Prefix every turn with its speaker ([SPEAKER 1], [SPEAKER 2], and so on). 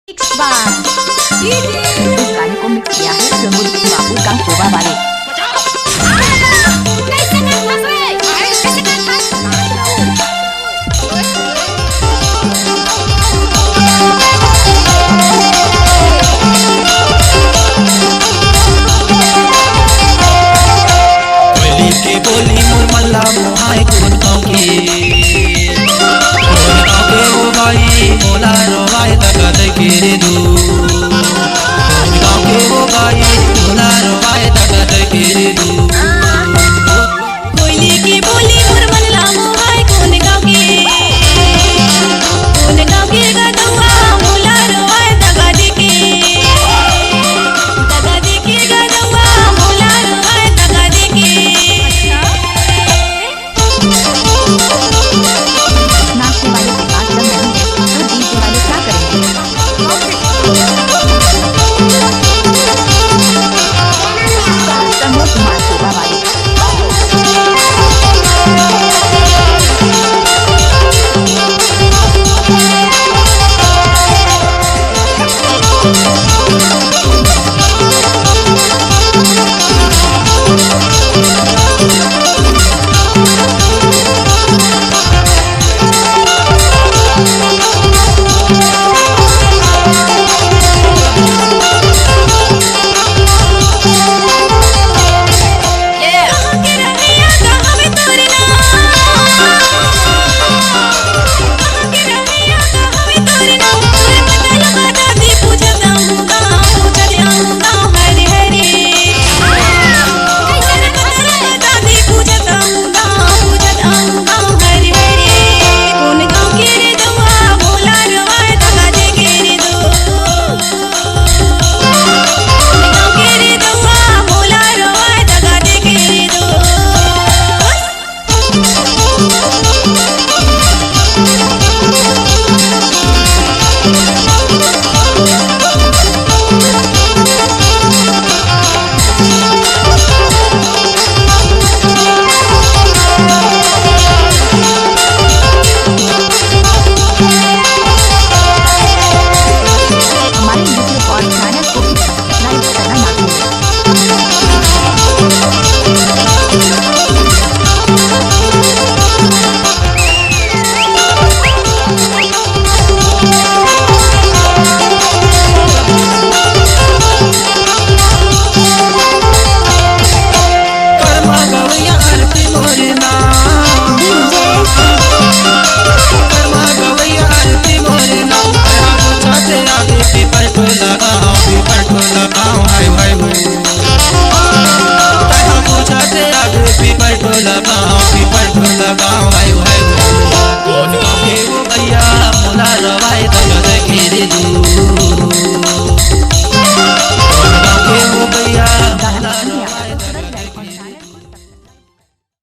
[SPEAKER 1] Mix Bar. Bukan komik ya, semut babu kang coba balik.
[SPEAKER 2] बोली मोर मल्ला मोहाय कोन काके कोन काके वो भाई मोला रोवाय तका देखे रे दू कोन काके वो भाई मोला रोवाय तका देखे रे दू
[SPEAKER 3] कोयली की बोली मोर मल्ला मोहाय कोन काके गदुआ मोला रोवाय तका देखे गदुआ मोला रोवाय तका देखे
[SPEAKER 1] नाचने वाले के पास दम नहीं है तो डीजे वाले क्या करेंगे? समूह कुमार शोभा वाले हमारे यूट्यूब और चैनल को भी सब्सक्राइब करना ना भूलें।
[SPEAKER 2] कर्मा गवैया आरती मोर नाम कर्मा गवैया आरती मोर नाम छाते आगे पेपर को लगा